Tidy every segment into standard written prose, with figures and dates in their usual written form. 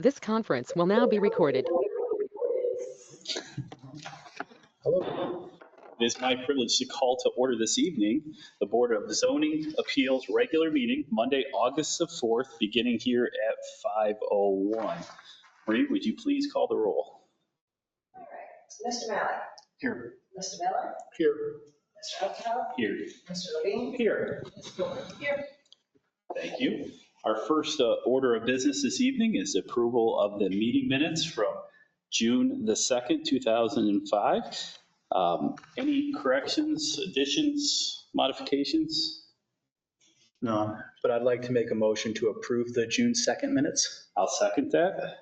This conference will now be recorded. Hello. It is my privilege to call to order this evening the Board of Zoning Appeals regular meeting, Monday, August the 4th, beginning here at 5:01. Marie, would you please call the roll? All right. Mr. Malley? Here. Mr. Miller? Here. Mr. Uptown? Here. Mr. Levine? Here. Ms. Coleman? Here. Thank you. Our first order of business this evening is approval of the meeting minutes from June the 2nd, 2005. Any corrections, additions, modifications? None, but I'd like to make a motion to approve the June 2nd minutes. I'll second that.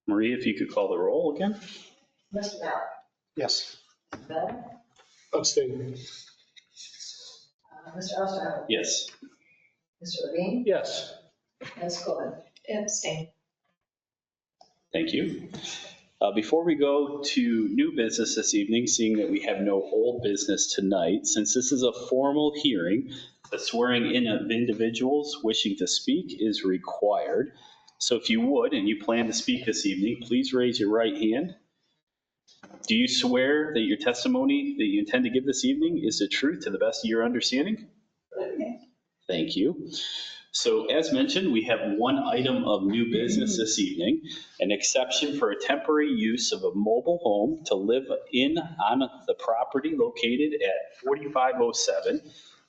Marie, if you could call the roll again. Mr. Malley? Yes. Mr. Miller? Abstain. Mr. Uptown? Yes. Mr. Levine? Yes. Ms. Coleman? Abstain. Thank you. Before we go to new business this evening, seeing that we have no old business tonight, since this is a formal hearing, the swearing in of individuals wishing to speak is required. So if you would, and you plan to speak this evening, please raise your right hand. Do you swear that your testimony that you intend to give this evening is the truth to the best of your understanding? Thank you. So as mentioned, we have one item of new business this evening, an exception for a temporary use of a mobile home to live in on the property located at 4507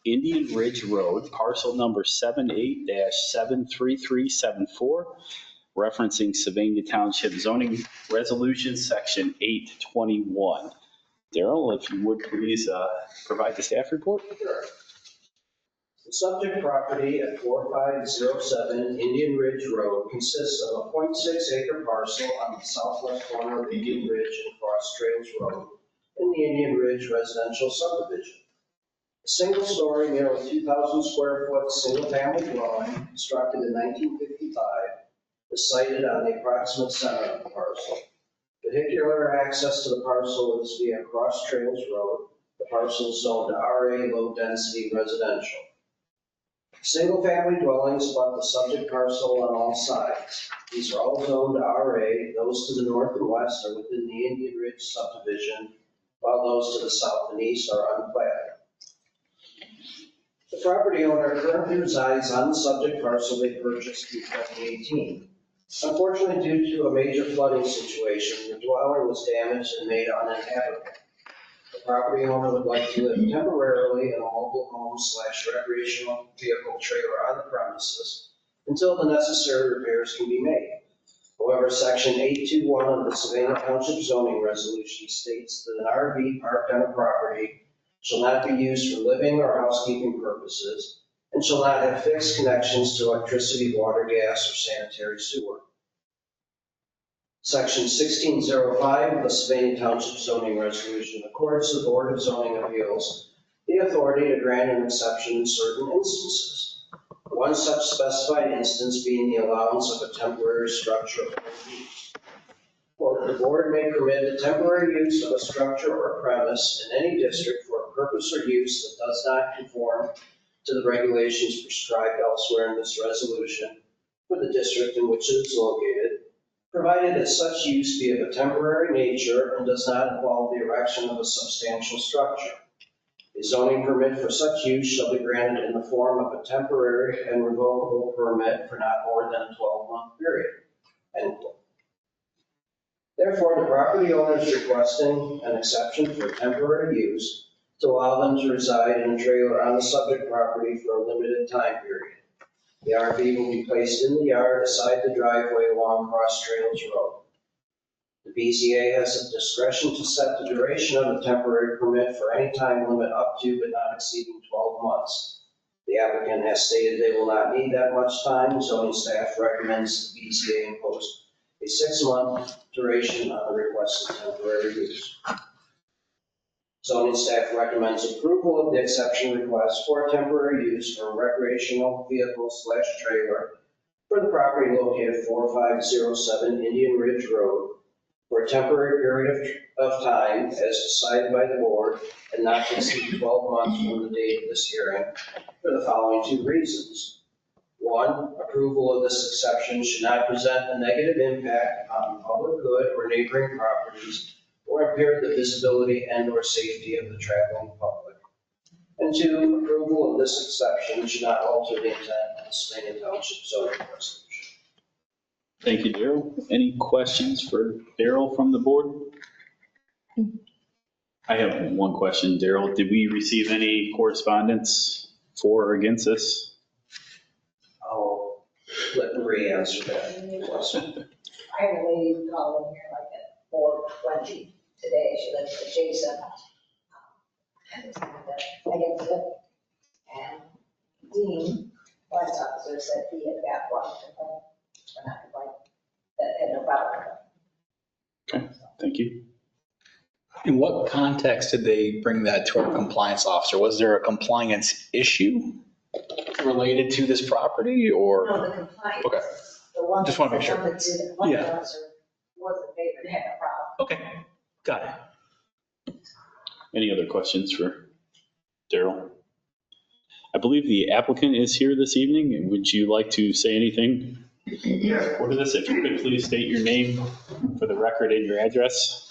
Indian Ridge Road, parcel number 78-73374, referencing Sylvania Township Zoning Resolution Section 821. Daryl, if you would please provide the staff report. Sure. The subject property at 4507 Indian Ridge Road consists of a 0.6 acre parcel on the southwest corner of Indian Ridge and Cross Trails Road in the Indian Ridge residential subdivision. A single-story, nearly 2,000 square foot single-family dwelling constructed in 1955 is sited on the approximate center of the parcel. Vehicular access to the parcel is via Cross Trails Road. The parcel is zoned RA low-density residential. Single-family dwellings abut the subject parcel on all sides. These are all zoned RA. Those to the north and west are within the Indian Ridge subdivision, while those to the south and east are unplatted. The property owner currently resides on the subject parcel they purchased in 2018. Unfortunately, due to a major flooding situation, the dwelling was damaged and made uninhabitable. The property owner would like to live temporarily in a mobile home / recreational vehicle trailer on the premises until the necessary repairs can be made. However, Section 821 of the Sylvania Township Zoning Resolution states that an RV parked on a property shall not be used for living or housekeeping purposes and shall not have fixed connections to electricity, water, gas, or sanitary sewer. Section 1605 of the Sylvania Township Zoning Resolution accords the Board of Zoning Appeals the authority to grant an exception in certain instances. One such specified instance being the allowance of a temporary structure for use. Quote, the board may permit the temporary use of a structure or premise in any district for a purpose or use that does not conform to the regulations prescribed elsewhere in this resolution for the district in which it is located, provided that such use be of a temporary nature and does not involve the erection of a substantial structure. A zoning permit for such use shall be granted in the form of a temporary and revocable permit for not more than a 12-month period. End quote. Therefore, the property owner is requesting an exception for temporary use to allow them to reside in a trailer on the subject property for a limited time period. The RV will be placed in the yard beside the driveway along Cross Trails Road. The BZA has the discretion to set the duration of the temporary permit for any time limit up to but not exceeding 12 months. The applicant has stated they will not need that much time. Zoning staff recommends the BZA impose a 6-month duration on the requested temporary use. Zoning staff recommends approval of the exception request for temporary use for a recreational vehicle / trailer for the property located at 4507 Indian Ridge Road for a temporary period of time as decided by the board and not to exceed 12 months from the date of this hearing for the following 2 reasons. One, approval of this exception should not present a negative impact on public good or neighboring properties or impair the visibility and/or safety of the traveling public. And two, approval of this exception should not alter the intent of the Sylvania Township zoning resolution. Thank you, Daryl. Any questions for Daryl from the board? I have one question, Daryl. Did we receive any correspondence for or against this? I'll let Marie answer that question. I had a lady calling here like at 4:20 today. She lives adjacent. And it's kind of against it. And Dean, police officer, said he had got one complaint, or not complaint, that had no problem with it. Okay, thank you. In what context did they bring that to our compliance officer? Was there a compliance issue related to this property or? No, the complaint. Okay. The one. Just wanna make sure. The one that did it, one Yeah. officer wasn't favored, had a problem. Okay, got it. Any other questions for Daryl? I believe the applicant is here this evening. Would you like to say anything? Yeah. What is this? If you could please state your name for the record and your address.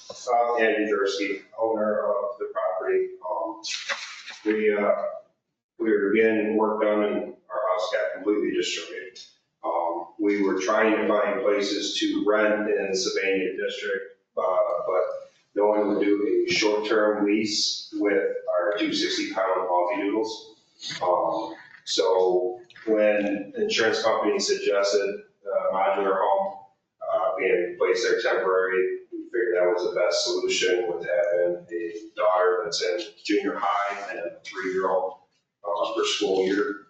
ADJOURNMENT, owner of the property. We were getting work done and our house got completely destroyed. We were trying to find places to rent in Sylvania District, but no one would do a short-term lease with our 260-pound Aussie Doodles. So when the insurance company suggested a modular home being placed there temporary, we figured that was the best solution with having a daughter that's in junior high and a 3-year-old per school year.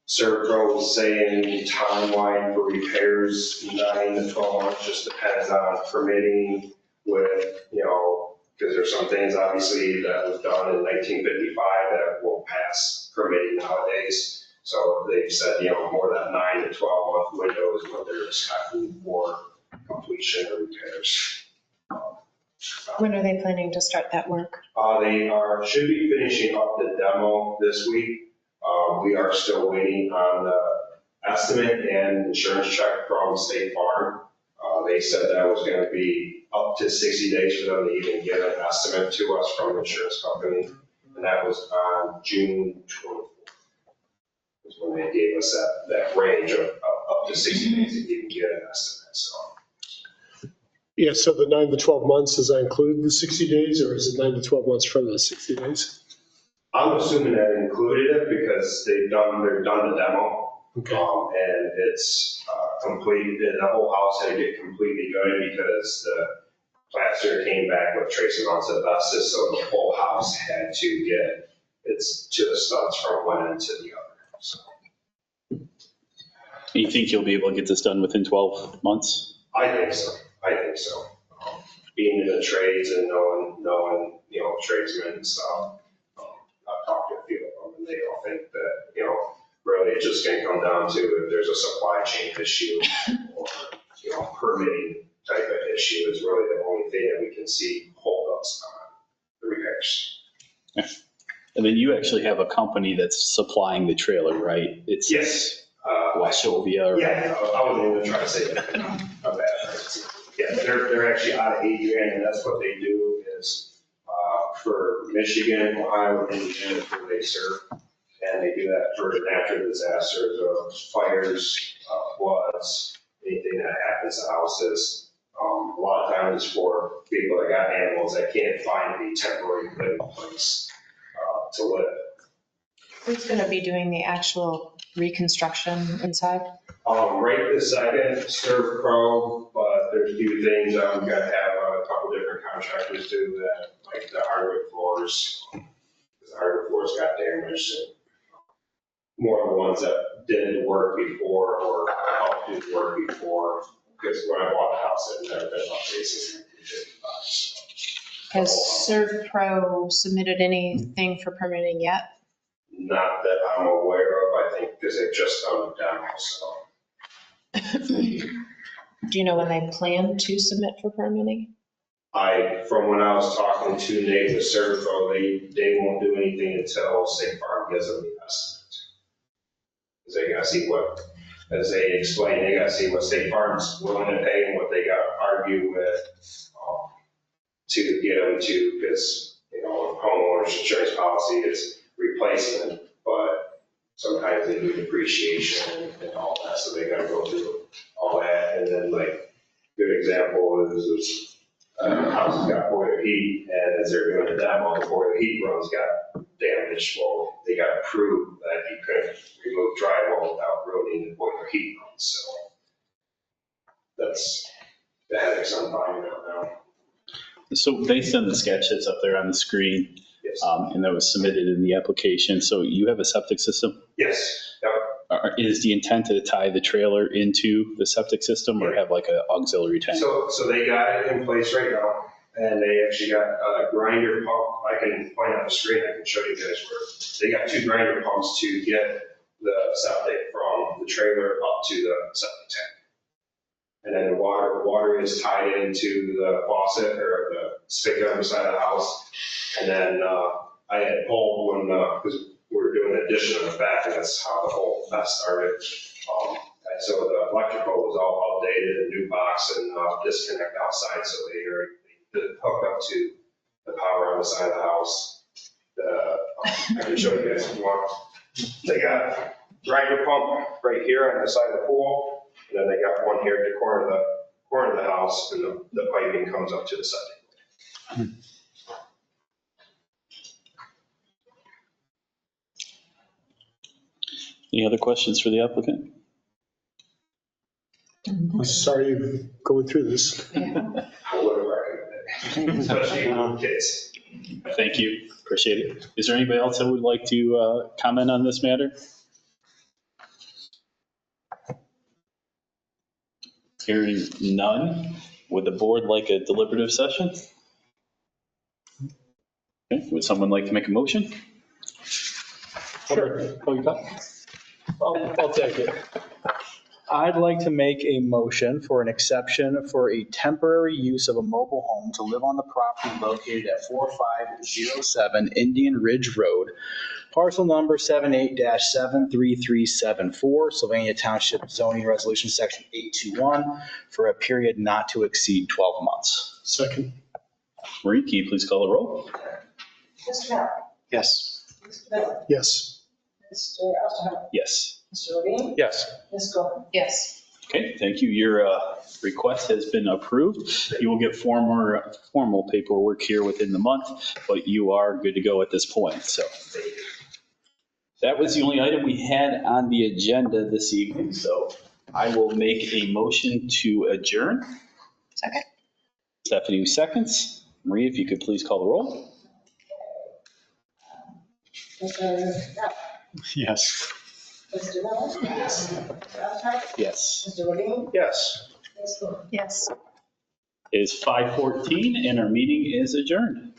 Servpro was saying timeline for repairs, 9 to 12 months, just depends on permitting with, because there's some things obviously that was done in 1955 that won't pass permitting nowadays. So they've said, more than 9 to 12 month window is what they're expecting for completion of repairs. When are they planning to start that work? They should be finishing up the demo this week. We are still waiting on the estimate and insurance check from State Farm. They said that was going to be up to 60 days for them to even get an estimate to us from the insurance company. And that was on June 24th. Was when they gave us that range of up to 60 days to even get an estimate. So. Yeah, so the 9 to 12 months, does that include the 60 days or is it 9 to 12 months from the 60 days? I'm assuming that included it because they're done the demo. Okay. And it's complete, the whole house had to get completely gutted because the plaster came back with trace amounts of asbestos, so the whole house had to get its to the studs from one end to the other. So. You think you'll be able to get this done within 12 months? I think so. Being in the trades and knowing tradesmen and stuff, I've talked to a few of them and they all think that, really it's just going to come down to if there's a supply chain issue or, permitting type of issue is really the only thing that we can see hold us on the repairs. And then you actually have a company that's supplying the trailer, right? It's Yes. Wachovia or? Yeah, I wasn't even trying to say that. My bad. Yeah, they're actually out of ADJOURN, and that's what they do is for Michigan, Ohio, and Indiana is where they serve. And they do that for natural disasters, fires, floods, anything that happens to houses. A lot of times it's for people that got animals that can't find a temporary living place to live. Who's going to be doing the actual reconstruction inside? Right this second, Servpro, but there's a few things, we've got to have a couple different contractors do that, like the hardwood floors. The hardwood floors got damaged. And more of the ones that did work before or helped do work before, because when I bought the house, it had never been updated since 1955. Has ServPro submitted anything for permitting yet? Not that I'm aware of, I think, because they've just done the demo, so. Do you know when they plan to submit for permitting? From when I was talking to Nate with Servpro, they won't do anything until State Farm gives them the estimate. Because they gotta see what, as they explain, they gotta see what State Farm's willing to pay and what they gotta argue with to get them to, because, you know, homeowners insurance policy is replacement, but sometimes they do depreciation and all that, so they gotta go through all that. And then like, good example is house has got boiler heat, and as they're doing the demo, the boiler heat run's got damaged. Well, they got to prove that you couldn't remove drywall without ruining the boiler heat run. So that's the headaches I'm finding out now. So based on the sketch that's up there on the screen, Yes. and that was submitted in the application, so you have a septic system? Yes. Yep. Is the intent to tie the trailer into the septic system or have like an auxiliary tank? So they got it in place right now, and they actually got a grinder pump. I can point out the screen, I can show you guys where they got 2 grinder pumps to get the septic from the trailer up to the septic tank. And then the water is tied into the faucet or the spigot on the side of the house. And then I had pulled when, because we were doing an addition on the back, and that's how the whole mess started. And so the electrical was all outdated, a new box and disconnect outside, so they hooked up to the power on the side of the house. I can show you guys if you want. They got a grinder pump right here on the side of the pool, and then they got one here at the corner of the house, and the piping comes up to the septic. Any other questions for the applicant? I'm sorry you're going through this. I would recommend it, especially with kids. Thank you, appreciate it. Is there anybody else that would like to comment on this matter? Hearing none, would the board like a deliberative session? Okay, would someone like to make a motion? Sure. Oh, you got it? I'll take it. I'd like to make a motion for an exception for a temporary use of a mobile home to live on the property located at 4507 Indian Ridge Road, parcel number 78-73374, Sylvania Township Zoning Resolution Section 821, for a period not to exceed 12 months. Second. Marie, can you please call the roll? Mr. Miller, Yes. Mr. Miller, Yes. Mr. Osterhout, Yes. Mr. Levine, Yes. Ms. Gordon. Yes. Okay, thank you. Your request has been approved. You will get formal paperwork here within the month, but you are good to go at this point, so. That was the only item we had on the agenda this evening, so I will make a motion to adjourn. Second? Stephanie seconds. Marie, if you could please call the roll. Mr. Scott, Yes. Mr. Miller, Mr. Osterhout, Yes. Mr. Levine, Yes. Ms. Gordon. Yes. It is 5:14 and our meeting is adjourned.